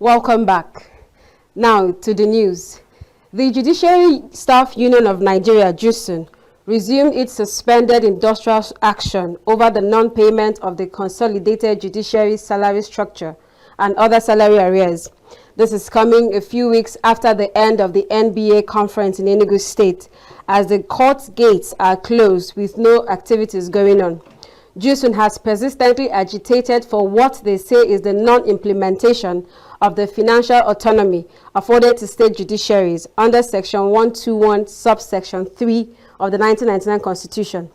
Welcome back. Now to the news. The Judiciary Staff Union of Nigeria, JUSUN, resumed its suspended industrial action over the non-payment of the Consolidated Judiciary Salary Structure and other salary arrears. This is coming a few weeks after the end of the NBA conference in Enugu State, as the court gates are closed with no activities going on. JUSUN has persistently agitated for what they say is the non-implementation of the financial autonomy afforded to state judiciaries under Section 121, subsection 3 of the 1999 Constitution.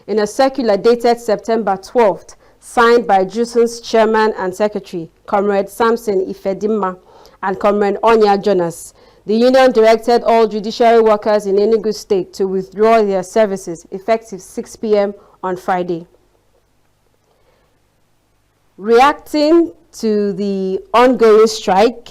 In a circular dated September 12th, signed by JUSUN's chairman and secretary, Comrade Samson Ifedimma and Comrade Onya Jonas, the union directed all judiciary workers in Enugu State to withdraw their services effective 6 p.m. on Friday. Reacting to the ongoing strike,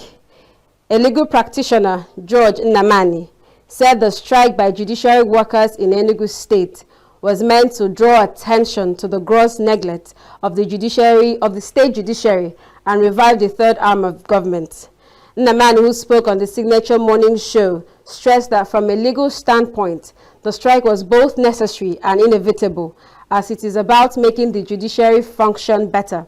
a legal practitioner, George Nnamani, said the strike by judiciary workers in Enugu State was meant to draw attention to the gross neglect of the state judiciary and revive the third arm of government. Nnamani, who spoke on the Signature Morning Show, stressed that from a legal standpoint, the strike was both necessary and inevitable, as it is about making the judiciary function better.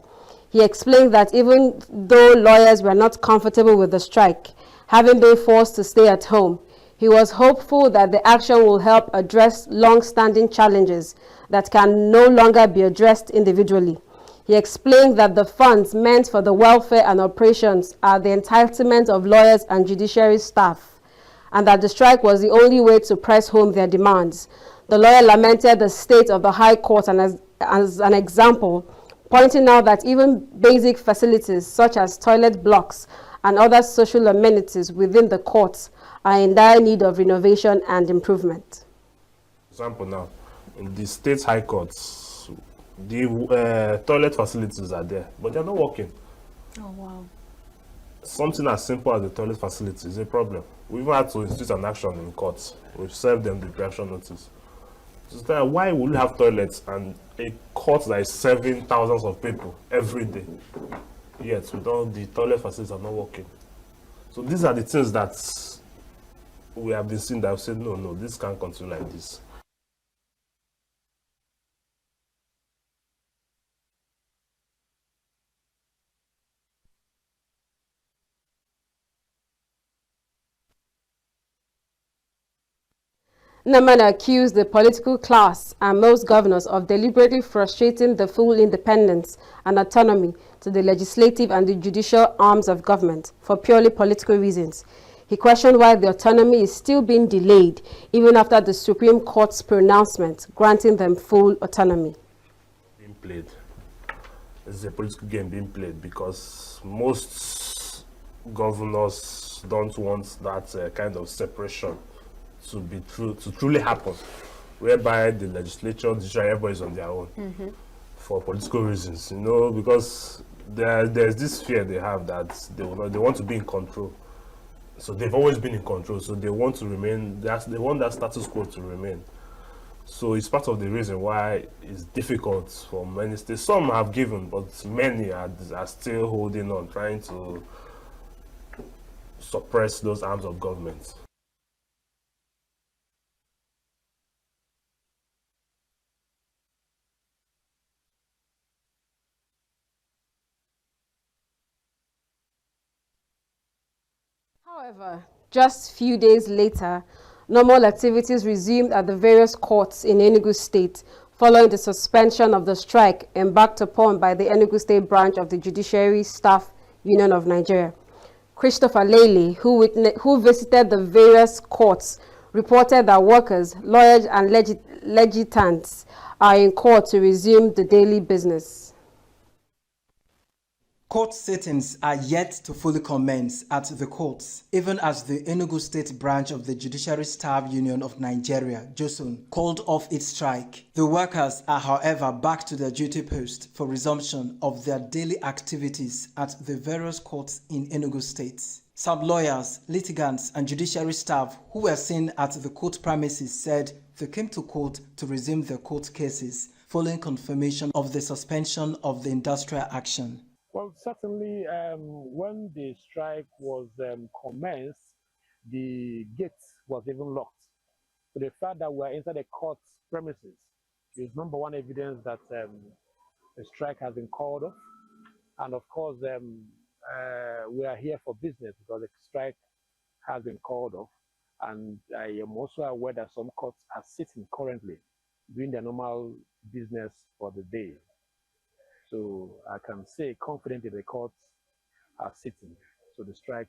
He explained that even though lawyers were not comfortable with the strike, having been forced to stay at home, he was hopeful that the action will help address long-standing challenges that can no longer be addressed individually. He explained that the funds meant for the welfare and operations are the entitlement of lawyers and judiciary staff, and that the strike was the only way to press home their demands. The lawyer lamented the state of the High Court and as an example, pointing out that even basic facilities such as toilet blocks and other social amenities within the courts are in dire need of renovation and improvement. For example, now, in the state high courts, the toilet facilities are there, but they're not working. Oh, wow. Something as simple as the toilet facility is a problem. We even had to institute an action in court. We've served them the reaction notice. So why would you have toilets and a court that is serving thousands of people every day? Yet, the toilet facilities are not working. So these are the things that we have been seeing that have said, no, this can't continue like this. Nnamani accused the political class and most governors of deliberately frustrating the full independence and autonomy to the legislative and the judicial arms of government for purely political reasons. He questioned why the autonomy is still being delayed even after the Supreme Court's pronouncement granting them full autonomy. Being played. This is a political game being played because most governors don't want that kind of separation to truly happen, whereby the legislature, judiciary, everybody's on their own for political reasons, because there's this fear they have that they want to be in control. So they've always been in control, so they want to remain, they want that status quo to remain. So it's part of the reason why it's difficult for many states. Some have given, but many are still holding on, trying to suppress those arms of government. However, just few days later, normal activities resumed at the various courts in Enugu State following the suspension of the strike embarked upon by the Enugu State branch of the Judiciary Staff Union of Nigeria. Christopher Lele, who visited the various courts, reported that workers, lawyers, and legislatants are in court to resume the daily business. Court sittings are yet to fully commence at the courts, even as the Enugu State branch of the Judiciary Staff Union of Nigeria, JUSUN, called off its strike. The workers are, however, back to their duty post for resumption of their daily activities at the various courts in Enugu State. Some lawyers, litigants, and judiciary staff who were seen at the court premises said they came to court to resume their court cases following confirmation of the suspension of the industrial action. Well, certainly, when the strike was commenced, the gate was even locked. So the fact that we're inside the court premises is number one evidence that the strike has been called off. And of course, we are here for business because the strike has been called off. And I am also aware that some courts are sitting currently doing their normal business for the day. So I can say confidently the courts are sitting. So the strike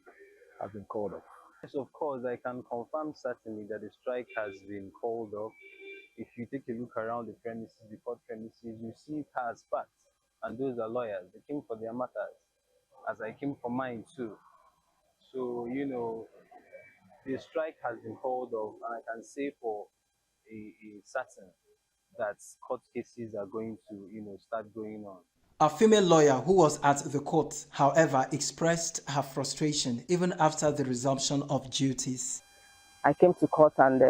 has been called off. Yes, of course, I can confirm certainly that the strike has been called off. If you take a look around the premises, the court premises, you see cars parked, and those are lawyers. They came for their matters, as I came for mine too. So, the strike has been called off, and I can say for a certain that court cases are going to, start going on. A female lawyer who was at the court, however, expressed her frustration even after the resumption of duties. I came to court and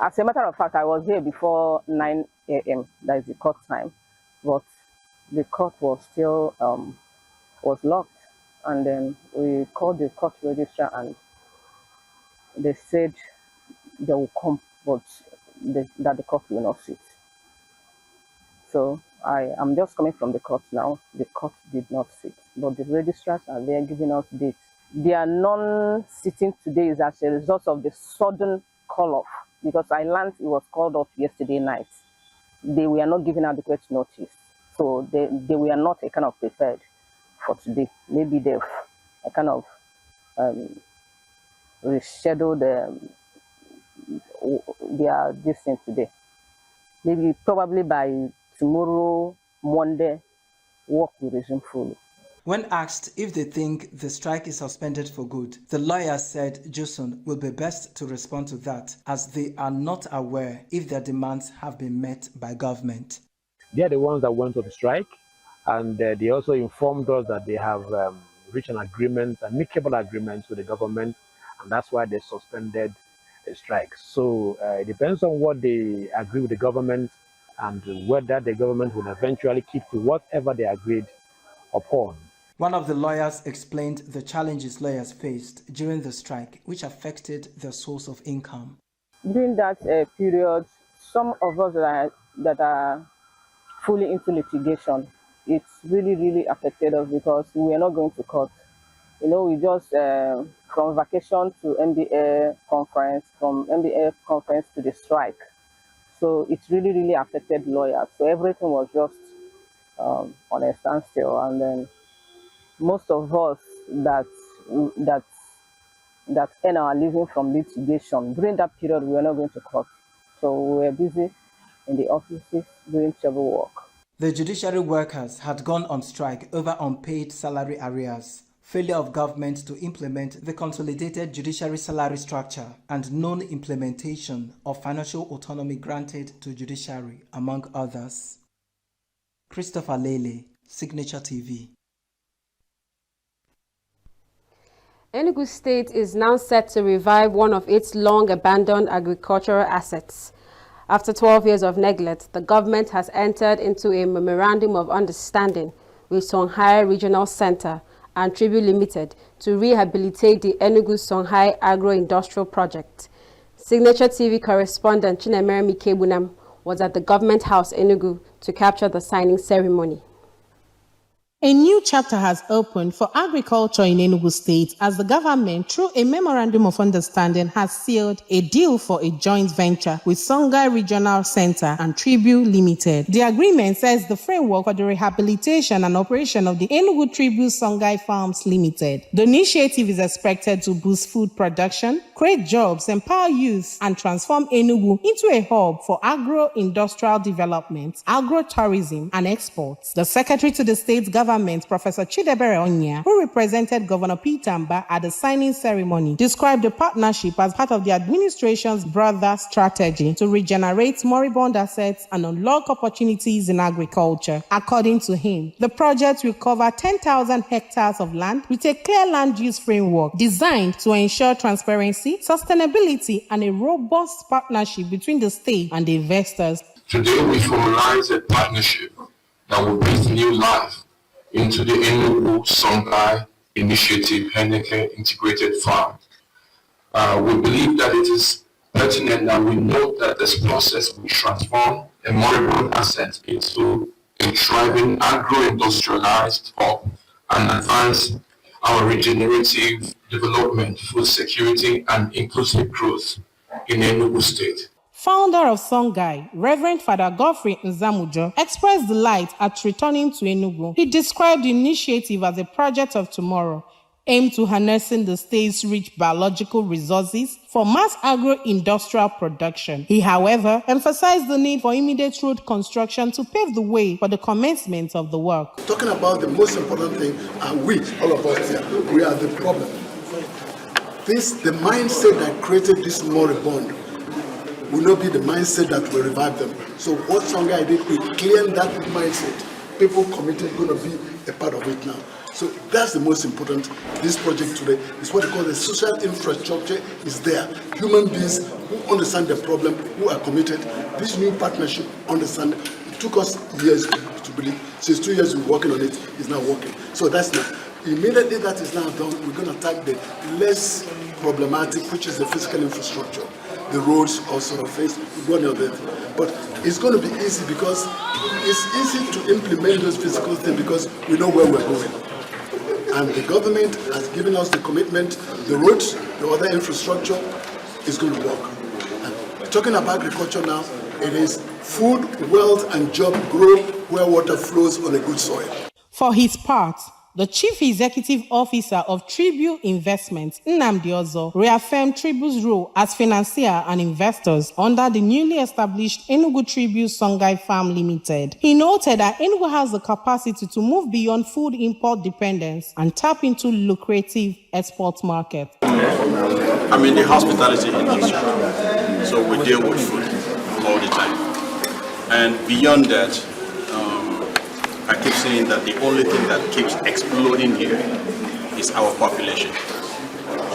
as a matter of fact, I was here before 9 a.m. That is the court time, but the court was still was locked. And then we called the court registrar and they said they will come, but that the court will not sit. So I am just coming from the court now. The court did not sit, but the registrars are there giving us dates. Their non-sitting today is as a result of the sudden call-off, because I learned it was called off yesterday night. They were not giving adequate notice, so they were not a kind of prepared for today. Maybe they've a kind of rescheduled their distance today. Maybe probably by tomorrow, Monday, work will resume fully. When asked if they think the strike is suspended for good, the lawyer said Johnson will be best to respond to that, as they are not aware if their demands have been met by government. They are the ones that went on strike, and they also informed us that they have reached an agreement, an amicable agreement with the government, and that's why they suspended the strike. So it depends on what they agree with the government and whether the government will eventually keep to whatever they agreed upon. One of the lawyers explained the challenges lawyers faced during the strike, which affected their source of income. During that period, some of us that are fully into litigation, it's really affected us because we are not going to court. We just from vacation to MBA conference, from MBA conference to the strike. So it really affected lawyers. So everything was just on a standstill, and then most of us that earn our living from litigation, during that period we were not going to court. So we were busy in the offices doing civil work. The judiciary workers had gone on strike over unpaid salary arrears, failure of government to implement the consolidated judiciary salary structure, and non-implementation of financial autonomy granted to judiciary, among others. Christopher Lele, Signature TV. Enugu State is now set to revive one of its long-abandoned agricultural assets. After 12 years of neglect, the government has entered into a memorandum of understanding with Songhai Regional Center and Tribute Limited to rehabilitate the Enugu Songhai Agro-Industrial Project. Signature TV correspondent Chinemere Mikebunam was at the Government House Enugu to capture the signing ceremony. A new chapter has opened for agriculture in Enugu State as the government, through a memorandum of understanding, has sealed a deal for a joint venture with Songhai Regional Center and Tribute Limited. The agreement sets the framework for the rehabilitation and operation of the Enugu Tribute Songhai Farms Limited. The initiative is expected to boost food production, create jobs, empower youth, and transform Enugu into a hub for agro-industrial development, agro-tourism, and exports. The secretary to the state's government, Professor Chidebere Onya, who represented Governor Peter Mba at the signing ceremony, described the partnership as part of the administration's broader strategy to regenerate moribund assets and unlock opportunities in agriculture. According to him, the project will cover 10,000 hectares of land with a clear land use framework designed to ensure transparency, sustainability, and a robust partnership between the state and the investors. Today we formalize a partnership that will breathe new life into the Enugu Songhai Initiative Henneke Integrated Farm. We believe that it is pertinent that we note that this process will transform a moribund asset into a thriving agro-industrialized hub and advance our regenerative development, food security, and inclusive growth in Enugu State. Founder of Songhai, Reverend Father Godfrey Nzamujo, expressed delight at returning to Enugu. He described the initiative as a project of tomorrow, aimed to harnessing the state's rich biological resources for mass agro-industrial production. He, however, emphasized the need for immediate road construction to pave the way for the commencement of the work. Talking about the most important thing, and we, all of us here, we are the problem. The mindset that created this moribund will not be the mindset that will revive them. So what Songhai did, we cleared that mindset. People committed going to be a part of it now. So that's the most important. This project today is what they call the social infrastructure is there. Human beings who understand the problem, who are committed. This new partnership understand. It took us years to believe. Since 2 years we're working on it, it's now working. So that's now. Immediately that is now done, we're going to attack the less problematic, which is the physical infrastructure. The roads, all sort of things, we're going to do. But it's going to be easy because it's easy to implement those physical things because we know where we're going. And the government has given us the commitment, the roads, the other infrastructure is going to work. And talking about agriculture now, it is food, wealth, and job grow where water flows on a good soil. For his part, the Chief Executive Officer of Tribute Investments, Nnamdi Ozo, reaffirmed Tribute's role as financier and investors under the newly established Enugu Tribute Songhai Farm Limited. He noted that Enugu has the capacity to move beyond food import dependence and tap into lucrative export markets. I'm in the hospitality industry, so we deal with food all the time. And beyond that, I keep saying that the only thing that keeps exploding here is our population.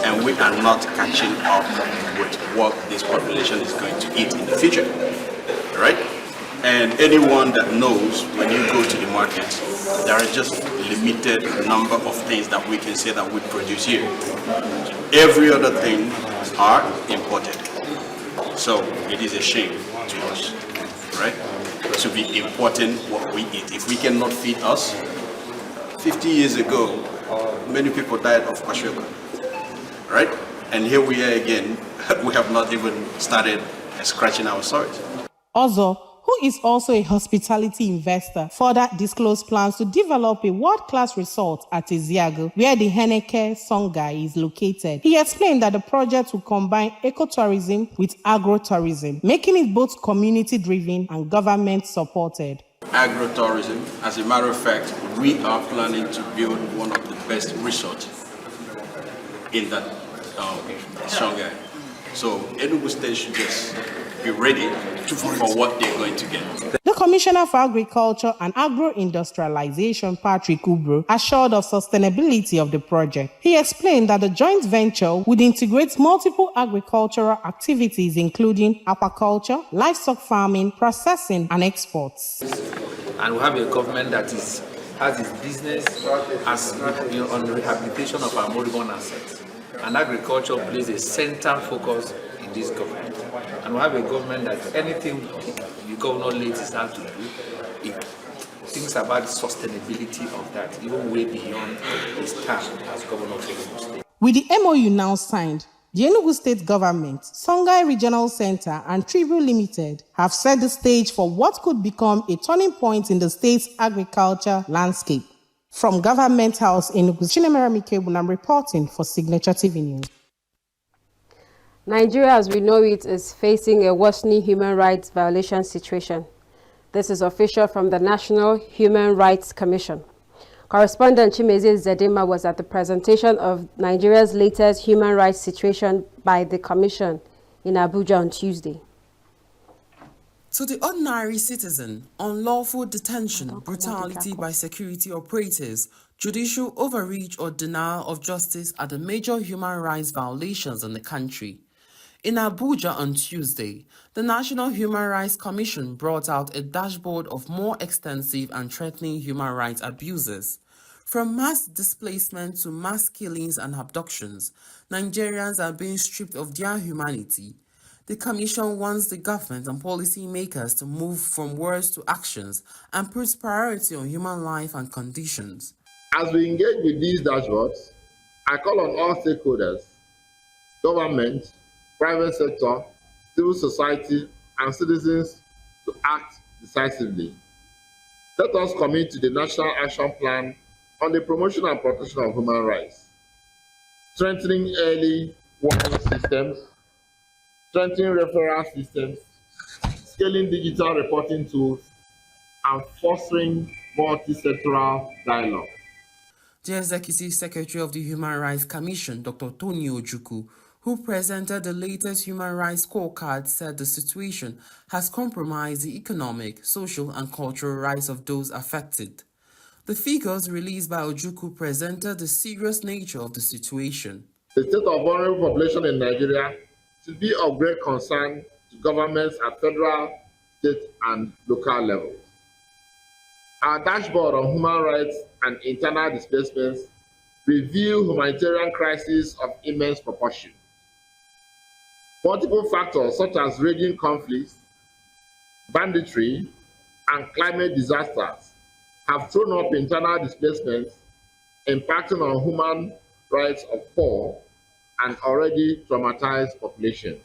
And we are not catching up with what this population is going to eat in the future, right? And anyone that knows when you go to the market, there are just limited number of things that we can say that we produce here. Every other thing are imported. So it is a shame to us, right? To be importing what we eat. If we cannot feed us, 50 years ago, many people died of kwashiorkor, right? And here we are again, we have not even started scratching our surface. Ozo, who is also a hospitality investor, further disclosed plans to develop a world-class resort at Eziago, where the Henneke Songhai is located. He explained that the project will combine ecotourism with agro-tourism, making it both community-driven and government-supported. Agro-tourism, as a matter of fact, we are planning to build one of the best resorts in that Songhai. So Enugu State should just be ready for what they're going to get. The Commissioner for Agriculture and Agro-Industrialization, Patrick Ubro, assured of sustainability of the project. He explained that the joint venture would integrate multiple agricultural activities, including aquaculture, livestock farming, processing, and exports. And we have a government that has its business as on the rehabilitation of our moribund assets. And agriculture plays a central focus in this government. And we have a government that anything the governor lays his hand to do, it thinks about the sustainability of that, even way beyond his term as governor of Enugu State. With the MOU now signed, the Enugu State government, Songhai Regional Center, and Tribute Limited have set the stage for what could become a turning point in the state's agriculture landscape. From Government House in Enugu, Chinemere Mikebu, I'm reporting for Signature TV News. Nigeria, as we know it, is facing a worsening human rights violation situation. This is official from the National Human Rights Commission. Correspondent Chimeze Zedema was at the presentation of Nigeria's latest human rights situation by the Commission in Abuja on Tuesday. To the ordinary citizen, unlawful detention, brutality by security operators, judicial overreach or denial of justice are the major human rights violations in the country. In Abuja on Tuesday, the National Human Rights Commission brought out a dashboard of more extensive and threatening human rights abuses. From mass displacement to mass killings and abductions, Nigerians are being stripped of their humanity. The Commission wants the government and policymakers to move from words to actions and put priority on human life and conditions. As we engage with these dashboards, I call on all stakeholders, government, private sector, civil society, and citizens to act decisively. Let us commit to the National Action Plan on the promotion and protection of human rights, strengthening early warning systems, strengthening referral systems, scaling digital reporting tools, and fostering multi-sectoral dialogue. The Executive Secretary of the Human Rights Commission, Dr. Tony Ojukwu, who presented the latest human rights scorecard, said the situation has compromised the economic, social, and cultural rights of those affected. The figures released by Ojukwu presented the serious nature of the situation. The state of vulnerable population in Nigeria should be of great concern to governments at federal, state, and local levels. Our dashboard on human rights and internal displacements reveal humanitarian crises of immense proportion. Multiple factors such as raging conflicts, banditry, and climate disasters have thrown up internal displacements, impacting on human rights of poor and already traumatized populations.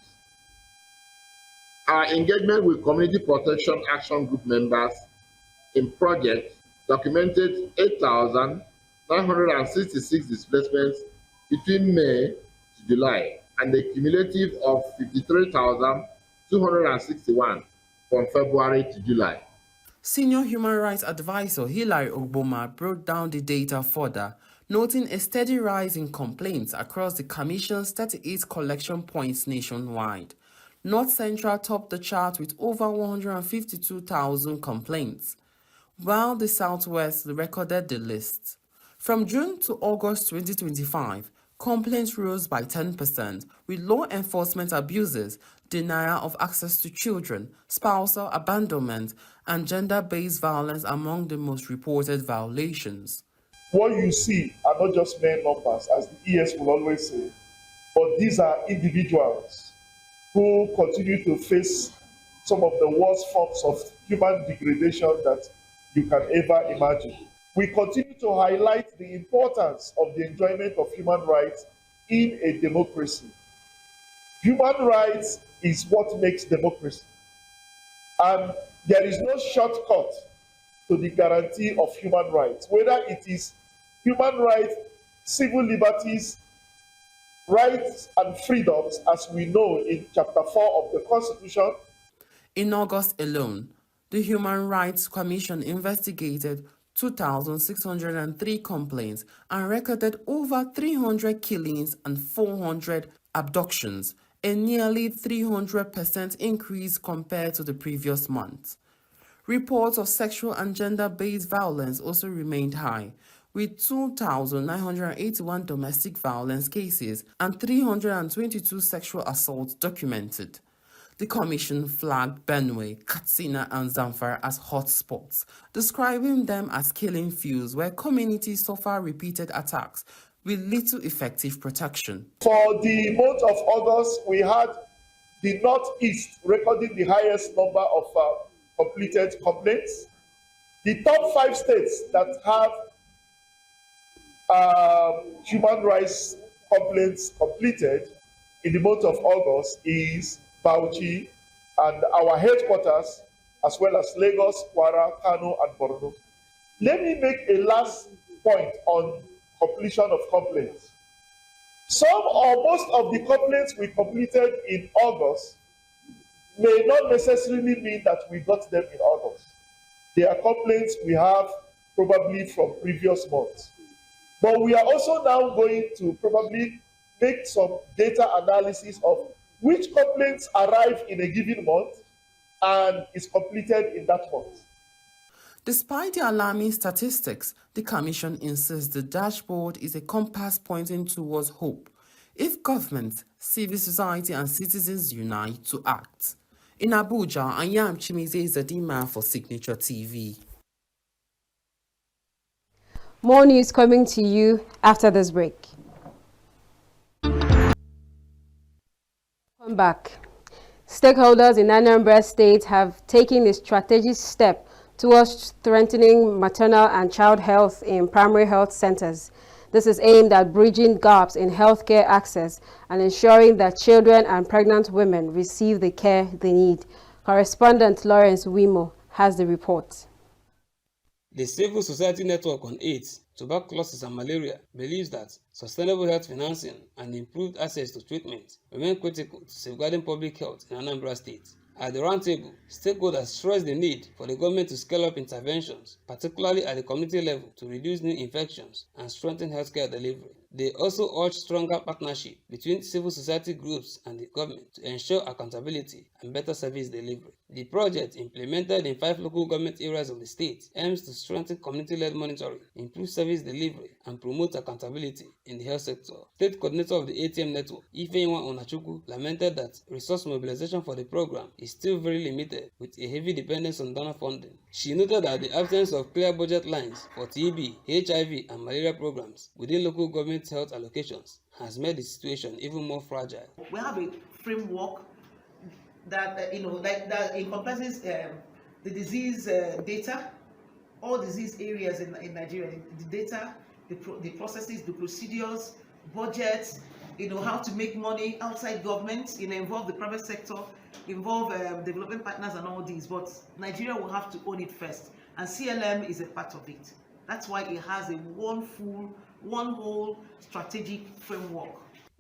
Our engagement with Community Protection Action Group members in projects documented 8,966 displacements between May to July, and a cumulative of 53,261 from February to July. Senior Human Rights Advisor Hilary Ogboma broke down the data further, noting a steady rise in complaints across the Commission's 38 collection points nationwide. North Central topped the chart with over 152,000 complaints, while the Southwest recorded the least. From June to August 2025, complaints rose by 10%, with law enforcement abuses, denial of access to children, spousal abandonment, and gender-based violence among the most reported violations. What you see are not just mere numbers, as the ES will always say, but these are individuals who continue to face some of the worst forms of human degradation that you can ever imagine. We continue to highlight the importance of the enjoyment of human rights in a democracy. Human rights is what makes democracy. And there is no shortcut to the guarantee of human rights, whether it is human rights, civil liberties, rights and freedoms, as we know in Chapter 4 of the Constitution. In August alone, the Human Rights Commission investigated 2,603 complaints and recorded over 300 killings and 400 abductions, a nearly 300% increase compared to the previous month. Reports of sexual and gender-based violence also remained high, with 2,981 domestic violence cases and 322 sexual assaults documented. The Commission flagged Benue, Katsina, and Zamfara as hotspots, describing them as killing fields where communities suffer repeated attacks with little effective protection. For the month of August, we had the Northeast recording the highest number of completed complaints. The top 5 states that have human rights complaints completed in the month of August is Bauchi and our headquarters, as well as Lagos, Kwara, Kano, and Borno. Let me make a last point on completion of complaints. Some or most of the complaints we completed in August may not necessarily mean that we got them in August. They are complaints we have probably from previous months. But we are also now going to probably make some data analysis of which complaints arrive in a given month and is completed in that month. Despite the alarming statistics, the Commission insists the dashboard is a compass pointing towards hope. if government, civil society and citizens unite to act. In Abuja, I am Chimize Zadima for Signature TV. More news coming to you after this break. Welcome back. Stakeholders in Anambra State have taken a strategic step towards strengthening maternal and child health in primary health centers. This is aimed at bridging gaps in healthcare access and ensuring that children and pregnant women receive the care they need. Correspondent Lawrence Wimo has the report. The Civil Society Network on AIDS, Tuberculosis and Malaria believes that sustainable health financing and improved access to treatment remain critical to safeguarding public health in Anambra State. At the roundtable, stakeholders stressed the need for the government to scale up interventions, particularly at the community level, to reduce new infections and strengthen healthcare delivery. They also urged stronger partnership between civil society groups and the government to ensure accountability and better service delivery. The project, implemented in 5 local government areas of the state, aims to strengthen community-led monitoring, improve service delivery, and promote accountability in the health sector. State coordinator of the ATM network, Ifeinwa Onachukwu, lamented that resource mobilization for the program is still very limited, with a heavy dependence on donor funding. She noted that the absence of clear budget lines for TB, HIV, and malaria programs within local government health allocations has made the situation even more fragile. We have a framework that that encompasses the disease data, all disease areas in Nigeria, the data, the processes, the procedures, budgets, how to make money outside government, involve the private sector, involve development partners and all these. But Nigeria will have to own it first, and CLM is a part of it. That's why it has a one whole strategic framework.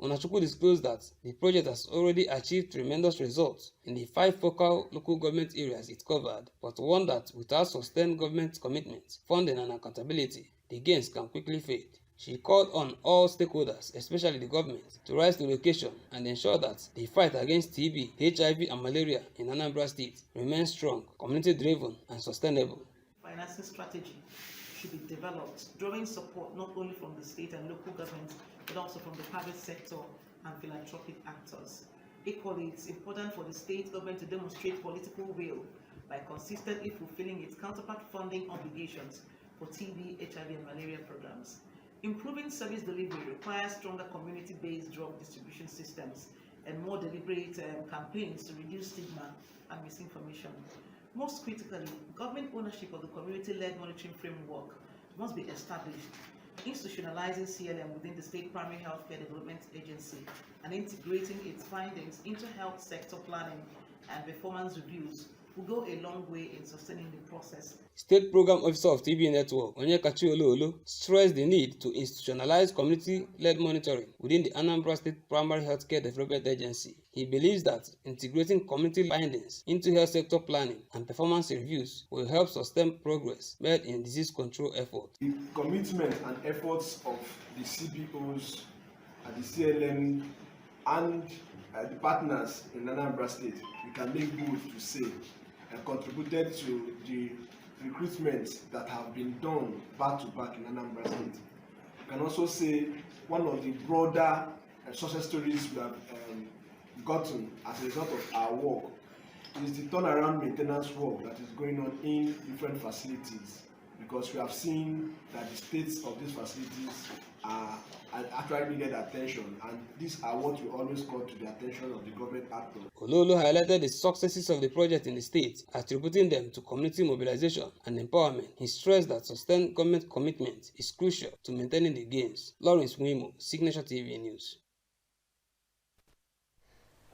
Onachukwu disclosed that the project has already achieved tremendous results in the 5 focal local government areas it covered, but warned that without sustained government commitment, funding and accountability, the gains can quickly fade. She called on all stakeholders, especially the government, to rise to the occasion and ensure that the fight against TB, HIV and malaria in Anambra State remains strong, community-driven and sustainable. Financing strategy should be developed, drawing support not only from the state and local governments, but also from the private sector and philanthropic actors. Equally, it's important for the state government to demonstrate political will by consistently fulfilling its counterpart funding obligations for TB, HIV, and malaria programs. Improving service delivery requires stronger community-based drug distribution systems and more deliberate campaigns to reduce stigma and misinformation. Most critically, government ownership of the community-led monitoring framework must be established, institutionalizing CLM within the State Primary Healthcare Development Agency and integrating its findings into health sector planning and performance reviews will go a long way in sustaining the process. State Program Officer of TB Network, Onyekachi Oluolu, stressed the need to institutionalize community-led monitoring within the Anambra State Primary Healthcare Development Agency. He believes that integrating community findings into health sector planning and performance reviews will help sustain progress made in disease control efforts. The commitment and efforts of the CBOs and the CLM and the partners in Anambra State, we can make good to say, contributed to the recruitment that have been done back to back in Anambra State. We can also say one of the broader success stories we have gotten as a result of our work is the turnaround maintenance work that is going on in different facilities, because we have seen that the states of these facilities are actually needed attention, and these are what we always call to the attention of the government actors. Oluolu highlighted the successes of the project in the state, attributing them to community mobilization and empowerment. He stressed that sustained government commitment is crucial to maintaining the gains. Lawrence Wimo, Signature TV News.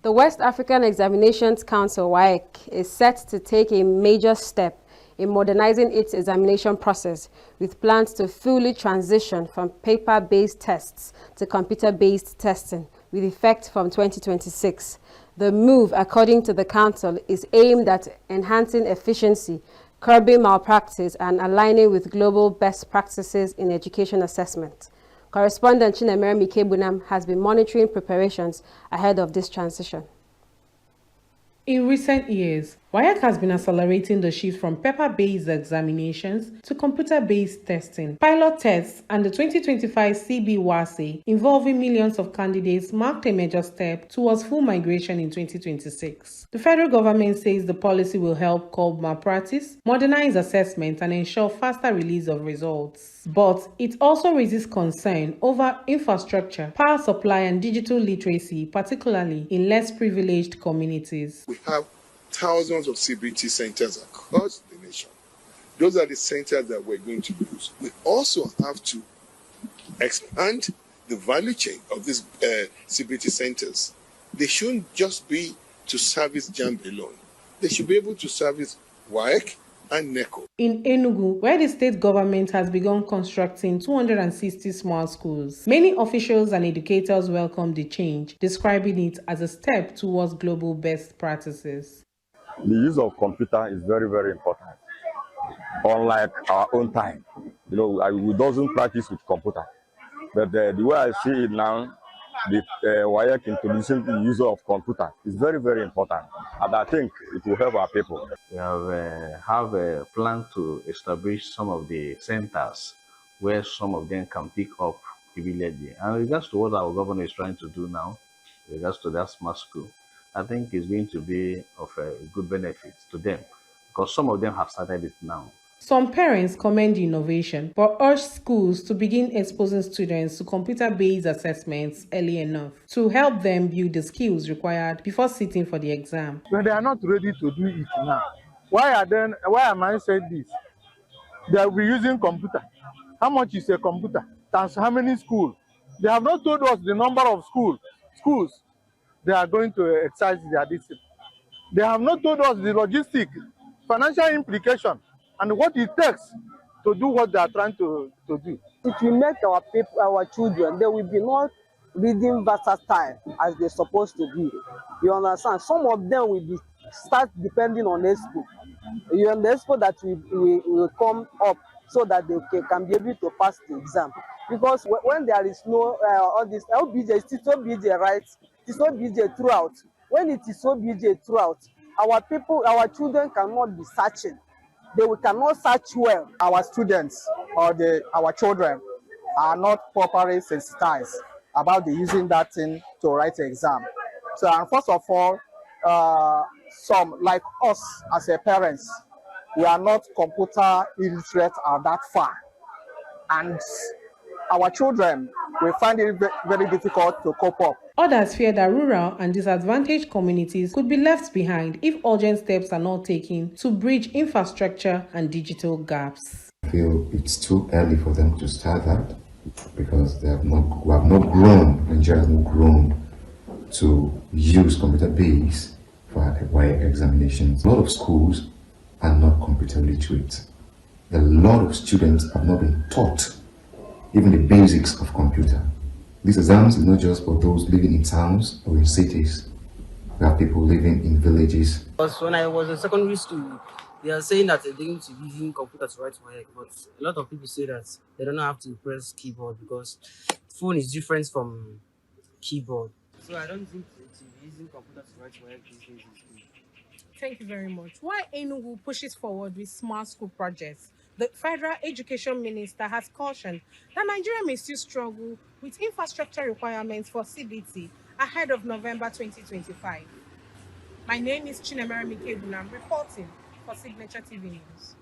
The West African Examinations Council, WAEC, is set to take a major step in modernizing its examination process, with plans to fully transition from paper-based tests to computer-based testing, with effect from 2026. The move, according to the Council, is aimed at enhancing efficiency, curbing malpractice, and aligning with global best practices in education assessment. Correspondent Chinemere Mikebunam has been monitoring preparations ahead of this transition. In recent years, WAEC has been accelerating the shift from paper-based examinations to computer-based testing. Pilot tests and the 2025 CB-WASE involving millions of candidates marked a major step towards full migration in 2026. The federal government says the policy will help curb malpractice, modernize assessment, and ensure faster release of results. But it also raises concern over infrastructure, power supply, and digital literacy, particularly in less privileged communities. We have thousands of CBT centers across the nation. Those are the centers that we're going to use. We also have to expand the value chain of these CBT centers. They shouldn't just be to service JAMB alone. They should be able to service WAEC and NECO. In Enugu, where the state government has begun constructing 260 smart schools, many officials and educators welcome the change, describing it as a step towards global best practices. The use of computer is very, very important. Unlike our own time, we doesn't practice with computer. But the way I see it now, the WAEC introducing the use of computer is very, very important. And I think it will help our people. We have a plan to establish some of the centers where some of them can pick up immediately. And in regards to what our governor is trying to do now, in regards to that smart school, I think it's going to be of a good benefit to them because some of them have started it now. Some parents commend the innovation, but urge schools to begin exposing students to computer-based assessments early enough to help them build the skills required before sitting for the exam. When they are not ready to do it now, why am I saying this? They will be using computer. How much is a computer? Times how many schools? They have not told us the number of schools they are going to exercise their discipline. They have not told us the logistic, financial implication, and what it takes to do what they are trying to do. If you make our children, they will be not reading versatile as they're supposed to be. You understand? Some of them will start depending on expo. You on the expo that will come up so that they can be able to pass the exam. Because when there is no all this LBJ, it is OBJ, right? It is OBJ throughout. When it is OBJ throughout, our children cannot be searching. They cannot search well. Our students or our children are not properly sensitized about using that thing to write an exam. So, and first of all, some like us as a parents, we are not computer illiterate or that far, and our children will find it very difficult to cope up. Others fear that rural and disadvantaged communities could be left behind if urgent steps are not taken to bridge infrastructure and digital gaps. I feel it's too early for them to start that because we have not grown, Nigeria has not grown to use computer-based for WAEC examinations. A lot of schools are not computer literate. A lot of students have not been taught even the basics of computer. These exams is not just for those living in towns or in cities. We have people living in villages. Because when I was in secondary school, they are saying that they're going to be using computer to write WAEC, but a lot of people say that they don't have to press keyboard because phone is different from keyboard. So I don't think to be using computer to write WAEC these days is good. Thank you very much. While Enugu pushes forward with smart school projects, the Federal Education Minister has cautioned that Nigeria may still struggle with infrastructure requirements for CBT ahead of November 2025. My name is Chinemere Mikebunam, reporting for Signature TV News.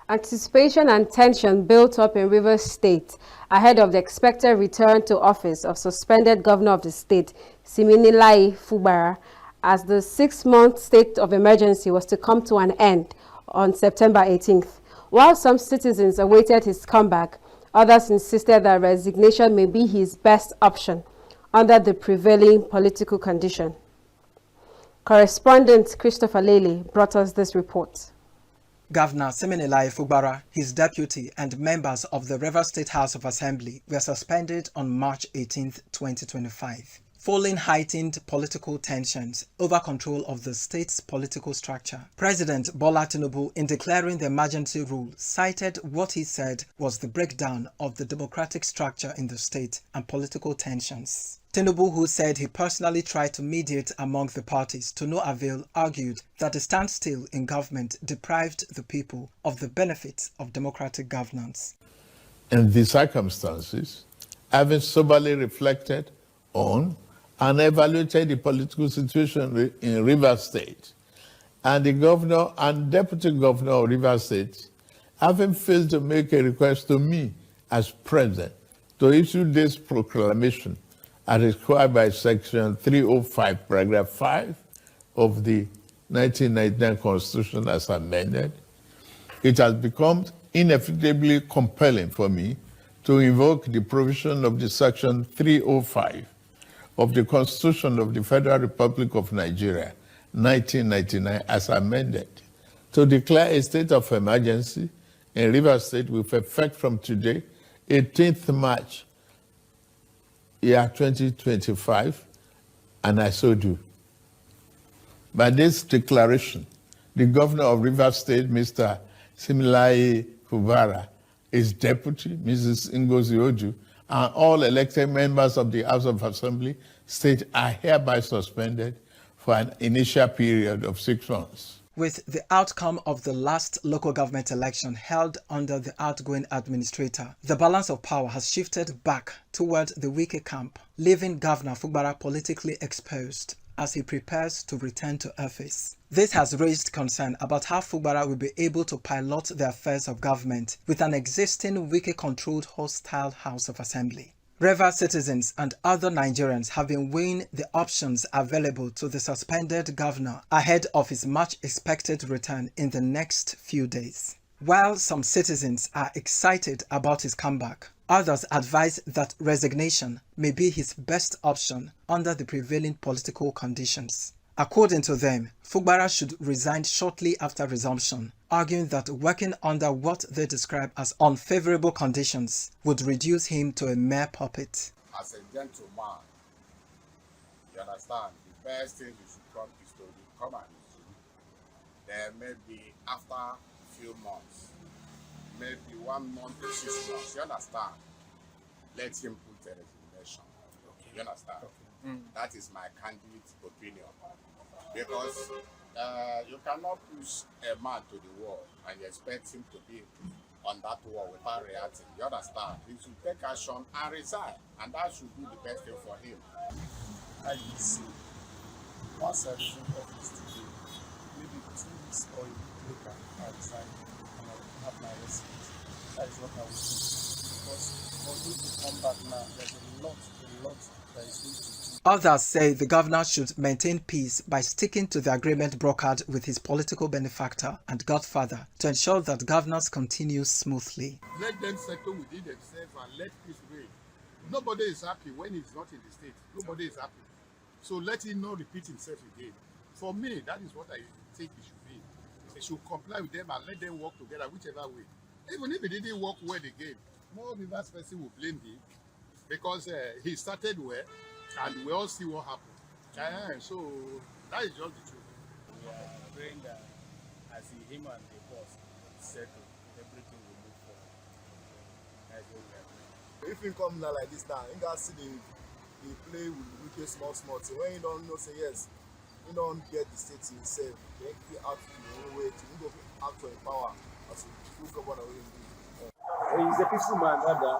Anticipation and tension built up in Rivers State ahead of the expected return to office of suspended governor of the state, Siminalayi Fubara, as the 6-month state of emergency was to come to an end on September 18th. While some citizens awaited his comeback, others insisted that resignation may be his best option under the prevailing political condition. Correspondent Christopher Lele brought us this report. Governor Siminalayi Fubara, his deputy, and members of the Rivers State House of Assembly were suspended on March 18, 2025. Following heightened political tensions over control of the state's political structure, President Bola Tinubu, in declaring the emergency rule, cited what he said was the breakdown of the democratic structure in the state and political tensions. Tinubu, who said he personally tried to mediate among the parties to no avail, argued that the standstill in government deprived the people of the benefits of democratic governance. In these circumstances, having soberly reflected on and evaluated the political situation in Rivers State, and the governor and deputy governor of Rivers State, having failed to make a request to me as president to issue this proclamation as required by Section 305, Paragraph 5 of the 1999 Constitution as amended, it has become inevitably compelling for me to invoke the provision of the Section 305 of the Constitution of the Federal Republic of Nigeria, 1999, as amended, to declare a state of emergency in Rivers State with effect from today, 18th March, year 2025, and I so do. By this declaration, the governor of Rivers State, Mr. Similaye Fubara, his deputy, Mrs. Ngozi Oju, and all elected members of the House of Assembly State are hereby suspended for an initial period of 6 months. With the outcome of the last local government election held under the outgoing administrator, the balance of power has shifted back toward the Wike camp, leaving Governor Fubara politically exposed as he prepares to return to office. This has raised concern about how Fubara will be able to pilot the affairs of government with an existing Wike-controlled hostile House of Assembly. Rivers citizens and other Nigerians have been weighing the options available to the suspended governor ahead of his much-expected return in the next few days. While some citizens are excited about his comeback, others advise that resignation may be his best option under the prevailing political conditions. According to them, Fubara should resign shortly after resumption, arguing that working under what they describe as unfavorable conditions would reduce him to a mere puppet. As a gentleman, you understand, the best thing you should come is to come and resume. Then maybe after a few months, maybe 1 month to 6 months, you understand, let him put a resignation. Okay. You understand? Okay. That is my candid opinion. Because you cannot push a man to the wall and you expect him to be on that wall without reacting. You understand? He should take action and resign, and that should be the best thing for him. I will see. Once I resume office today, maybe 2 weeks or a week later, I resign and I will have my respite. That is what I will do. Because for me to come back now, there's a lot that is going to do. Others say the governor should maintain peace by sticking to the agreement brokered with his political benefactor and godfather to ensure that governance continues smoothly. Let them settle within themselves and let peace reign. Nobody is happy when he's not in the state. Nobody is happy. So let him not repeat himself again. For me, that is what I think it should be. They should comply with them and let them work together whichever way. Even if it didn't work well again, more Rivers person will blame him because he started well. And we all see what happened. So that is just the truth. We are praying that as him and the boss settle, everything will move forward. That's what we are doing. If you come now like this now, you guys see the play with Wike small. So when you don't know, say yes, you don't get the state to yourself. Then you act your own way to go out to empower as a full governor. He's a peaceful man, rather.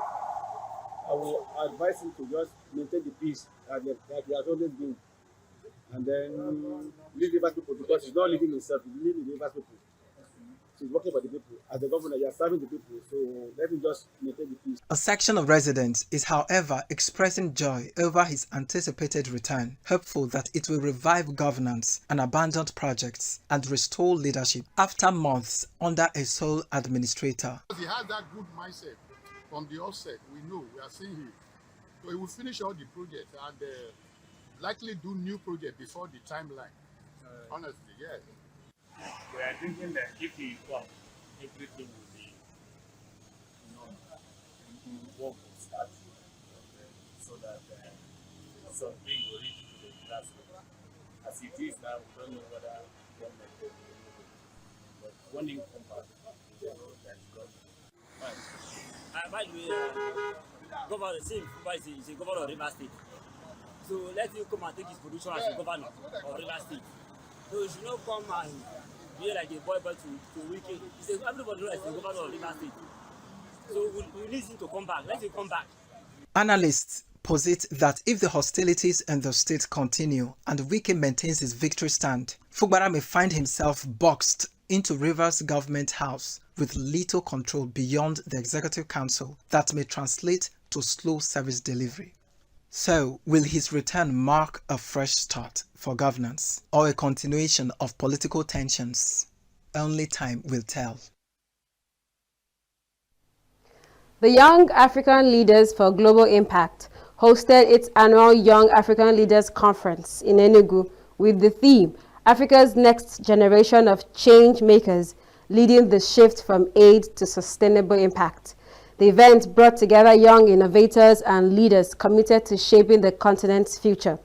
I will advise him to just maintain the peace like he has always been. And then leave Rivers people, because he's not leading himself, he's leading the Rivers people. So he's working for the people. As the governor, you are serving the people. So let him just maintain the peace. A section of residents is, however, expressing joy over his anticipated return, hopeful that it will revive governance and abandoned projects and restore leadership after months under a sole administrator. He has that good mindset. From the offset, we know, we are seeing him. So he will finish all the projects and likely do new projects before the timeline. Honestly, yes. We are thinking that if he comes, everything will be, work will start. So that something will reach to the grassroots. As it is now, we don't know whether government will be able to. But when he comes back, we know that it's government. By the way, Governor, is a governor of Rivers State. So let him come and take his position as the governor of River State. So he should not come and be like a boy to Wiki. He says everybody knows the governor of River State. So we need him to come back. Let him come back. Analysts posit that if the hostilities in the state continue and Wike maintains his victory stand, Fugbara may find himself boxed into Rivers Government House with little control beyond the Executive Council that may translate to slow service delivery. So, will his return mark a fresh start for governance or a continuation of political tensions? Only time will tell. The Young African Leaders for Global Impact hosted its annual Young African Leaders Conference in Enugu with the theme, Africa's Next Generation of Change Makers, Leading the Shift from Aid to Sustainable Impact. The event brought together young innovators and leaders committed to shaping the continent's future.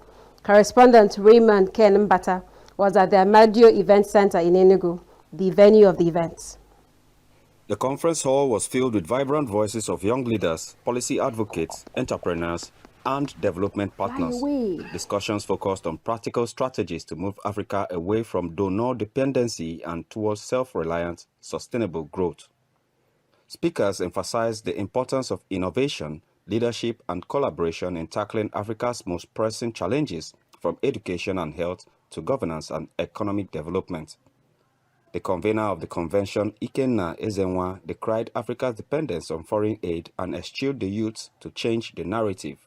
Correspondent Raymond Kenmbata was at the Amadio Event Center in Enugu, the venue of the event. The conference hall was filled with vibrant voices of young leaders, policy advocates, entrepreneurs, and development partners. Discussions focused on practical strategies to move Africa away from donor dependency and towards self-reliant, sustainable growth. Speakers emphasized the importance of innovation, leadership, and collaboration in tackling Africa's most pressing challenges, from education and health to governance and economic development. The convener of the convention, Ikenna Ezenwa, decried Africa's dependence on foreign aid and eschewed the youth to change the narrative.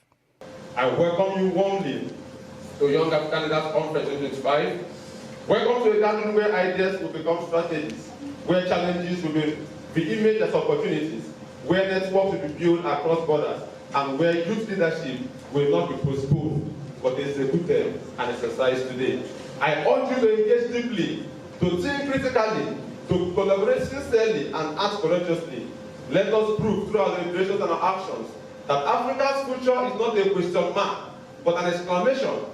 I welcome you warmly to Young African Leaders Conference 2025. Welcome to a gathering where ideas will become strategies, where challenges will be imaged as opportunities, where networks will be built across borders, and where youth leadership will not be postponed, but executed and exercised today. I urge you to engage deeply, to think critically, to collaborate sincerely and act courageously. Let us prove through our deliberations and our actions that Africa's future is not a question mark, but an exclamation,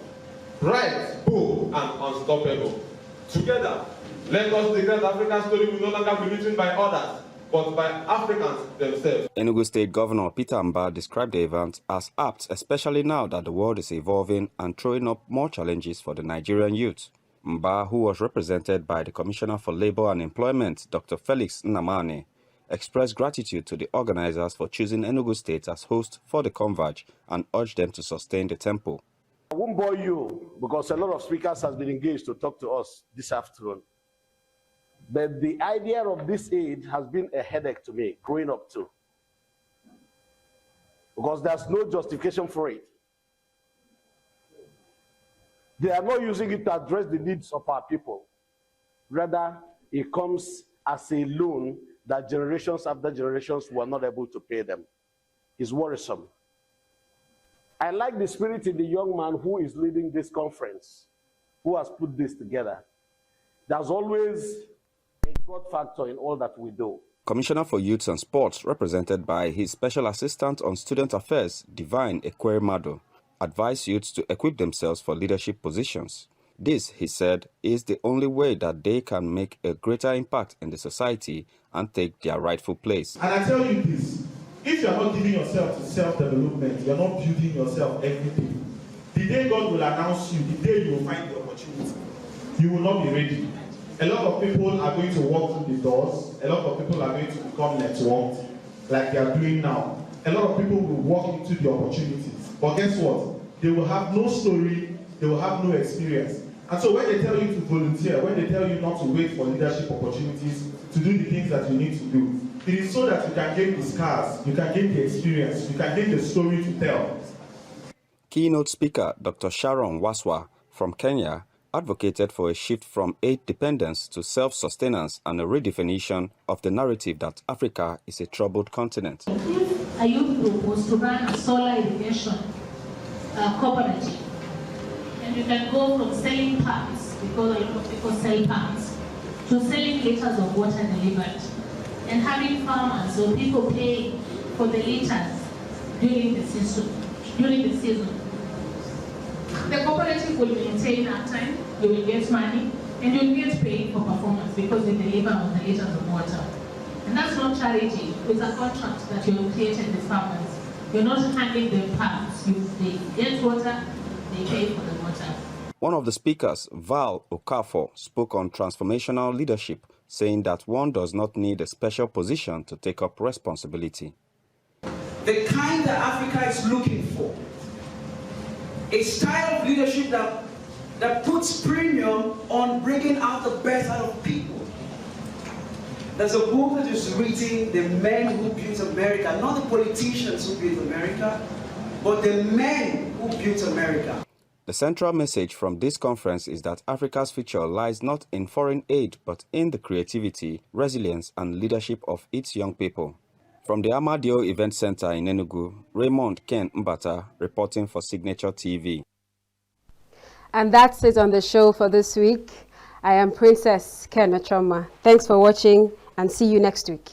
bright, bold, and unstoppable. Together, let us declare that Africa's story will no longer be written by others, but by Africans themselves. Enugu State Governor Peter Mba described the event as apt, especially now that the world is evolving and throwing up more challenges for the Nigerian youth. Mba, who was represented by the Commissioner for Labour and Employment, Dr. Felix Nnamani, expressed gratitude to the organizers for choosing Enugu State as host for the Converge and urged them to sustain the tempo. I won't bore you because a lot of speakers have been engaged to talk to us this afternoon. But the idea of this aid has been a headache to me growing up too. Because there's no justification for it. They are not using it to address the needs of our people. Rather, it comes as a loan that generations after generations were not able to pay them. It's worrisome. I like the spirit in the young man who is leading this conference, who has put this together. There's always a God factor in all that we do. Commissioner for Youth and Sports, represented by his Special Assistant on Student Affairs, Divine Ekweremadu, advised youths to equip themselves for leadership positions. This, he said, is the only way that they can make a greater impact in the society and take their rightful place. And I tell you this, if you are not giving yourself to self-development, you are not building yourself everything. The day God will announce you, the day you will find the opportunity, you will not be ready. A lot of people are going to walk through the doors. A lot of people are going to become networked like they are doing now. A lot of people will walk into the opportunities. But guess what? They will have no story, they will have no experience. And so when they tell you to volunteer, when they tell you not to wait for leadership opportunities, to do the things that you need to do, it is so that you can gain the scars, you can gain the experience, you can gain the story to tell. Keynote speaker Dr. Sharon Waswa from Kenya advocated for a shift from aid dependence to self-sustenance and a redefinition of the narrative that Africa is a troubled continent. If a youth group was to run a solar irrigation cooperative, and you can go from selling pumps, because a lot of people sell pumps, to selling liters of water delivered, and having farmers or people pay for the liters during the season. The cooperative will maintain uptime, you will get money, and you will get paid for performance because you deliver on the liters of water. And that's not charity, it's a contract that you have created with farmers. You're not handing them pumps, they get water, they pay for the water. One of the speakers, Val Okafor, spoke on transformational leadership, saying that one does not need a special position to take up responsibility. The kind that Africa is looking for, a style of leadership that puts premium on bringing out the best out of people. There's a book that is written, The Men Who Built America, not the politicians who built America, but the men who built America. The central message from this conference is that Africa's future lies not in foreign aid, but in the creativity, resilience, and leadership of its young people. From the Amadio Event Center in Enugu, Raymond Ken Mbata reporting for Signature TV. And that's it on the show for this week. I am Princess Ken Achoma. Thanks for watching and see you next week.